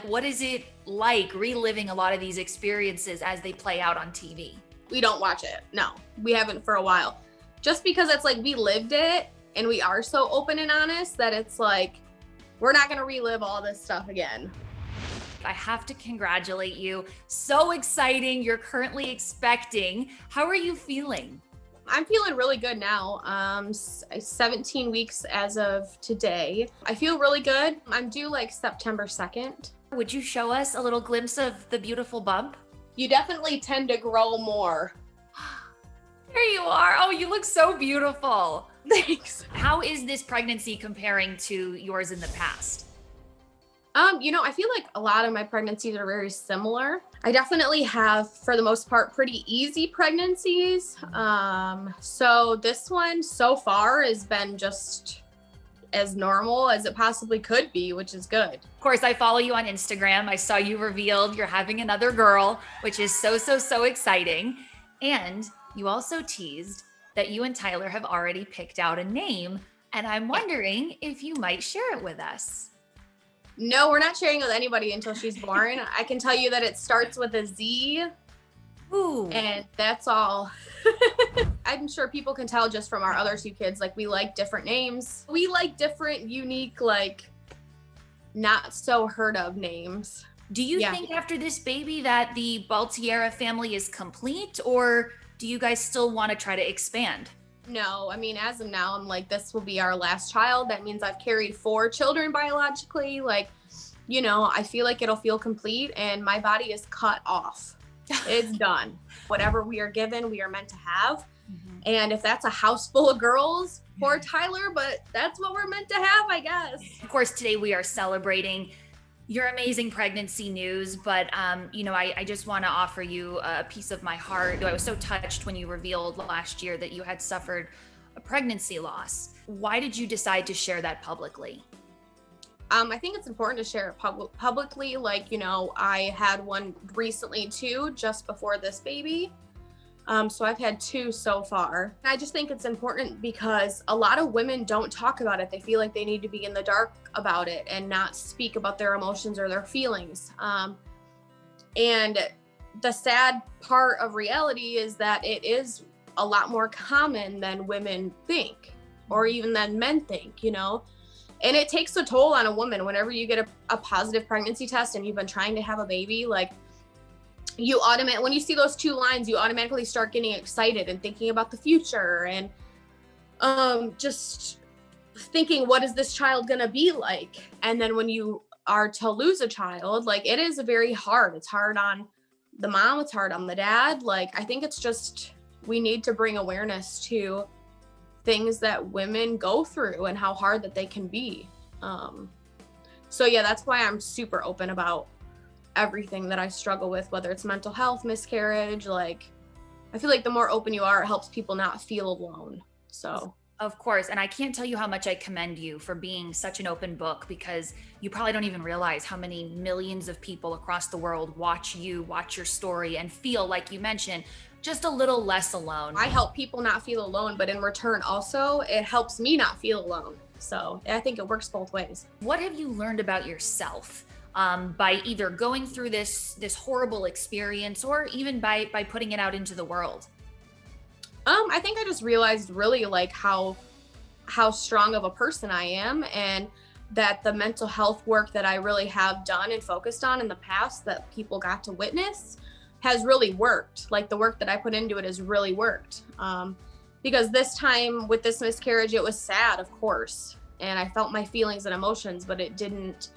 What is it like reliving a lot of these experiences as they play out on TV? We don't watch it. No, we haven't for a while. Just because it's like we lived it and we are so open and honest that it's like, we're not going to relive all this stuff again. I have to congratulate you. So exciting. You're currently expecting. How are you feeling? I'm feeling really good now. 17 weeks as of today. I feel really good. I'm due like September 2nd. Would you show us a little glimpse of the beautiful bump? You definitely tend to grow more. There you are. Oh, you look so beautiful. Thanks. How is this pregnancy comparing to yours in the past? I feel like a lot of my pregnancies are very similar. I definitely have, for the most part, pretty easy pregnancies. So this one so far has been just as normal as it possibly could be, which is good. Of course, I follow you on Instagram. I saw you revealed you're having another girl, which is so exciting. And you also teased that you and Tyler have already picked out a name. And I'm wondering if you might share it with us. No, we're not sharing with anybody until she's born. I can tell you that it starts with a Z. Ooh. And that's all. I'm sure people can tell just from our other two kids, like we like different names. We like different, unique, like not so heard of names. Do you think after this baby that the Baltierra family is complete, or do you guys still want to try to expand? No, I mean, as of now, I'm like, this will be our last child. That means I've carried 4 children biologically. Like, I feel like it'll feel complete and my body is cut off. It's done. Whatever we are given, we are meant to have. Mm-hmm. And if that's a house full of girls, poor Tyler, but that's what we're meant to have, I guess. Of course, today we are celebrating your amazing pregnancy news, but I just want to offer you a piece of my heart. I was so touched when you revealed last year that you had suffered a pregnancy loss. Why did you decide to share that publicly? I think it's important to share it publicly. Like, I had one recently too, just before this baby. So I've had 2 so far. I just think it's important because a lot of women don't talk about it. They feel like they need to be in the dark about it and not speak about their emotions or their feelings. And the sad part of reality is that it is a lot more common than women think, or even than men think, and it takes a toll on a woman whenever you get a positive pregnancy test and you've been trying to have a baby. Like, when you see those 2 lines, you automatically start getting excited and thinking about the future and just thinking, what is this child gonna be like? And then when you are to lose a child, like, it is very hard. It's hard on the mom, it's hard on the dad. Like, I think it's just, we need to bring awareness to things that women go through and how hard that they can be. So yeah, that's why I'm super open about everything that I struggle with, whether it's mental health, miscarriage. Like, I feel like the more open you are, it helps people not feel alone. So of course. And I can't tell you how much I commend you for being such an open book, because you probably don't even realize how many millions of people across the world watch your story and feel, like you mentioned, just a little less alone. I help people not feel alone, but in return also, it helps me not feel alone. So I think it works both ways. What have you learned about yourself by either going through this horrible experience or even by putting it out into the world? I think I just realized really like how strong of a person I am, and that the mental health work that I really have done and focused on in the past that people got to witness has really worked. Like, the work that I put into it has really worked. Because this time with this miscarriage, it was sad, of course. And I felt my feelings and emotions, but it didn't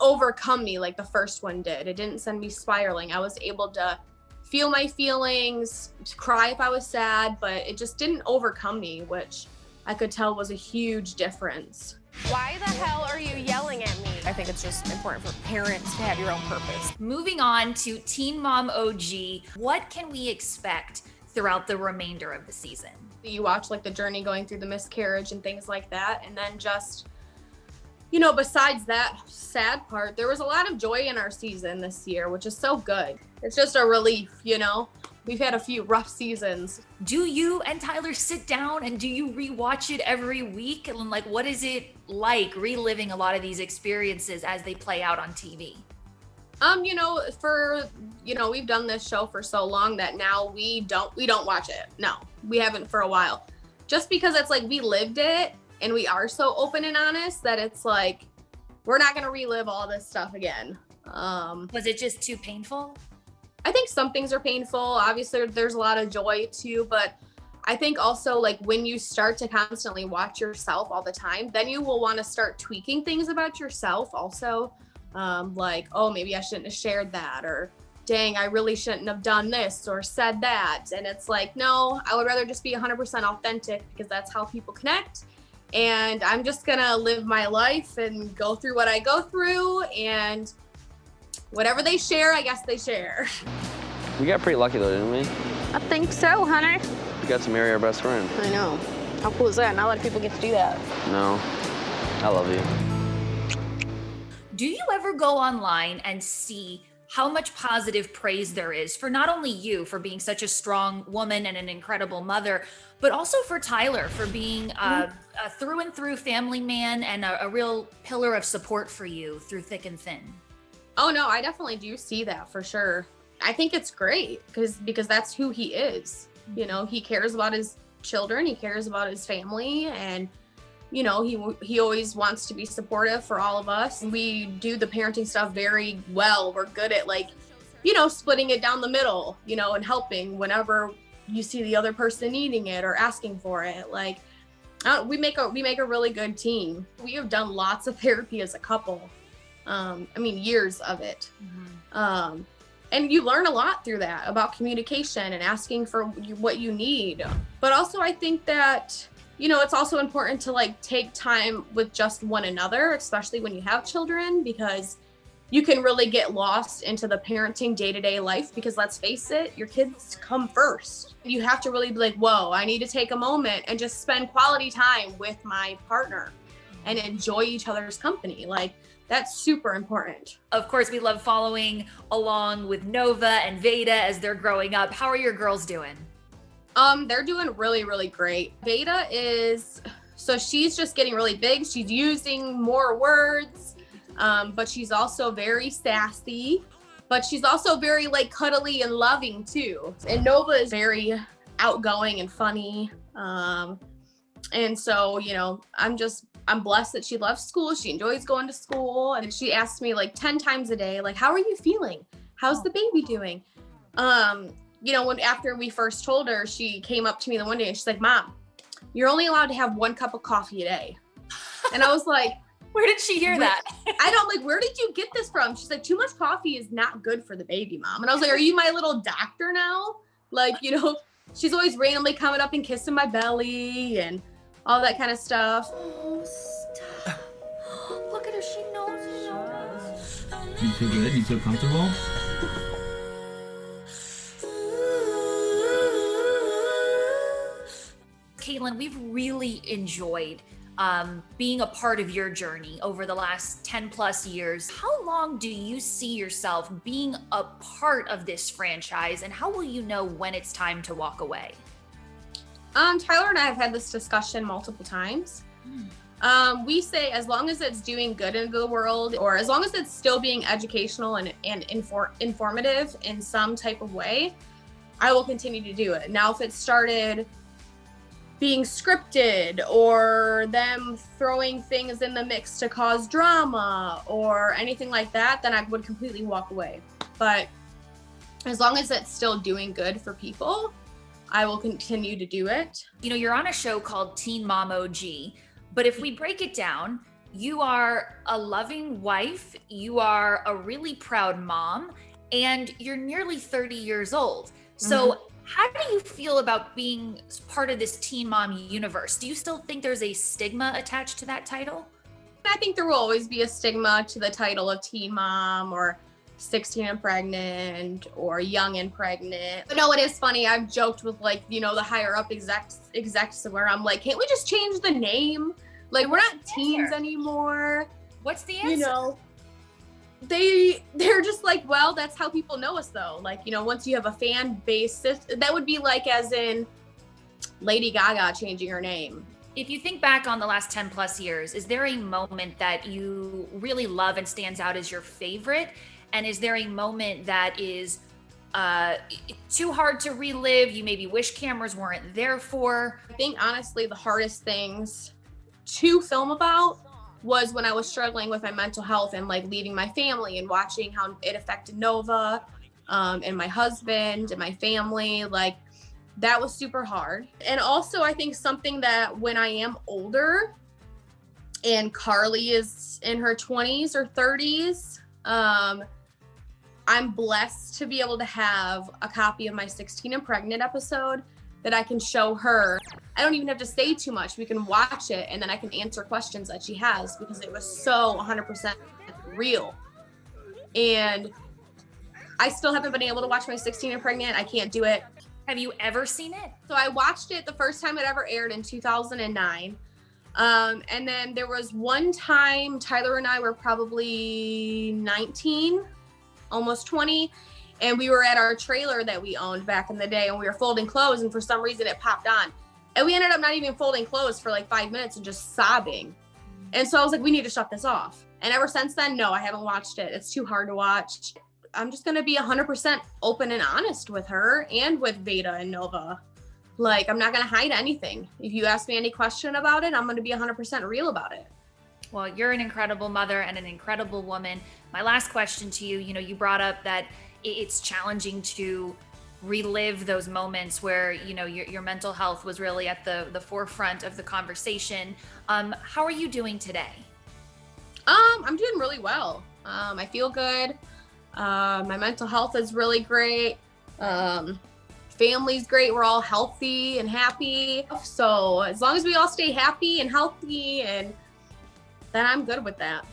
overcome me like the first one did. It didn't send me spiraling. I was able to feel my feelings, cry if I was sad, but it just didn't overcome me, which I could tell was a huge difference. Why the hell are you yelling at me? I think it's just important for parents to have your own purpose. Moving on to Teen Mom OG, what can we expect throughout the remainder of the season? You watch like the journey going through the miscarriage and things like that, and then just, besides that sad part, there was a lot of joy in our season this year, which is so good. It's just a relief, we've had a few rough seasons. Do you and Tyler sit down and do you rewatch it every week? And like, what is it like reliving a lot of these experiences as they play out on TV? We've done this show for so long that now we don't watch it. No, we haven't for a while. Just because it's like we lived it and we are so open and honest that it's like, we're not going to relive all this stuff again. Was it just too painful? I think some things are painful. Obviously, there's a lot of joy too, but I think also like when you start to constantly watch yourself all the time, then you will want to start tweaking things about yourself also. Like, oh, maybe I shouldn't have shared that, or dang, I really shouldn't have done this or said that. And it's like, no, I would rather just be 100% authentic because that's how people connect. And I'm just gonna live my life and go through what I go through, and whatever they share, I guess they share. We got pretty lucky though, didn't we? I think so, Hunter. We got to marry our best friend. I know. How cool is that? Not a lot of people get to do that. No, I love you. Do you ever go online and see how much positive praise there is for not only you for being such a strong woman and an incredible mother, but also for Tyler for being a through and through family man and a real pillar of support for you through thick and thin? Oh no, I definitely do see that for sure. I think it's great because that's who he is. You know, he cares about his children, he cares about his family, and you know, he always wants to be supportive for all of us. We do the parenting stuff very well. We're good at like, you know, splitting it down the middle, you know, and helping whenever you see the other person needing it or asking for it. Like, we make a really good team. We have done lots of therapy as a couple. Years of it. Mm-hmm. And you learn a lot through that about communication and asking for what you need. But also I think that, you know, it's also important to like take time with just one another, especially when you have children, because you can really get lost into the parenting day-to-day life because let's face it, your kids come first. You have to really be like, whoa, I need to take a moment and just spend quality time with my partner and enjoy each other's company. Like, that's super important. Of course, we love following along with Nova and Vaeda as they're growing up. How are your girls doing? They're doing really, really great. Vaeda she's just getting really big. She's using more words, but she's also very sassy, but she's also very like cuddly and loving too. And Nova is very outgoing and funny. And so, you know, I'm blessed that she loves school. She enjoys going to school. And she asks me like 10 times a day, like, how are you feeling? How's the baby doing? You know, after we first told her, she came up to me the one day and she's like, Mom, you're only allowed to have 1 cup of coffee a day. And I was like, where did she hear that? I don't like, where did you get this from? She's like, too much coffee is not good for the baby, Mom. And I was like, are you my little doctor now? Like, you know, she's always randomly coming up and kissing my belly and all that kind of stuff. Oh, stop. Look at her, she knows it. You feel good? You feel comfortable? Catelynn, we've really enjoyed being a part of your journey over the last 10 plus years. How long do you see yourself being a part of this franchise, and how will you know when it's time to walk away? Tyler and I have had this discussion multiple times. We say as long as it's doing good into the world, or as long as it's still being educational and informative in some type of way, I will continue to do it. Now, if it started being scripted or them throwing things in the mix to cause drama or anything like that, then I would completely walk away. But as long as it's still doing good for people, I will continue to do it. You know, you're on a show called Teen Mom OG, but if we break it down, you are a loving wife, you are a really proud mom, and you're nearly 30 years old. So how do you feel about being part of this Teen Mom universe? Do you still think there's a stigma attached to that title? I think there will always be a stigma to the title of Teen Mom or 16 and pregnant or young and pregnant. But no, it is funny. I've joked with like, you know, the higher up execs where I'm like, can't we just change the name? Like, we're not teens anymore. What's the answer? You know, they're just like, well, that's how people know us though. Like, you know, once you have a fan base, that would be like as in Lady Gaga changing her name. If you think back on the last 10 plus years, is there a moment that you really love and stands out as your favorite? And is there a moment that is too hard to relive, you maybe wish cameras weren't there for? I think honestly, the hardest things to film about was when I was struggling with my mental health and like leaving my family and watching how it affected Nova and my husband and my family. Like, that was super hard. And also I think something that when I am older and Carly is in her 20s or 30s, I'm blessed to be able to have a copy of my 16 and Pregnant episode that I can show her. I don't even have to say too much. We can watch it and then I can answer questions that she has because it was so 100% real. And I still haven't been able to watch my 16 and Pregnant. I can't do it. Have you ever seen it? So I watched it the first time it ever aired in 2009. And then there was one time Tyler and I were probably 19, almost 20. And we were at our trailer that we owned back in the day and we were folding clothes and for some reason it popped on. And we ended up not even folding clothes for like 5 minutes and just sobbing. And so I was like, we need to shut this off. And ever since then, no, I haven't watched it. It's too hard to watch. I'm just going to be 100% open and honest with her and with Vaeda and Nova. Like, I'm not going to hide anything. If you ask me any question about it, I'm going to be 100% real about it. Well, you're an incredible mother and an incredible woman. My last question to you, you brought up that it's challenging to relive those moments where, your mental health was really at the forefront of the conversation. How are you doing today? I'm doing really well. I feel good. My mental health is really great. Family's great. We're all healthy and happy. So as long as we all stay happy and healthy, and then I'm good with that.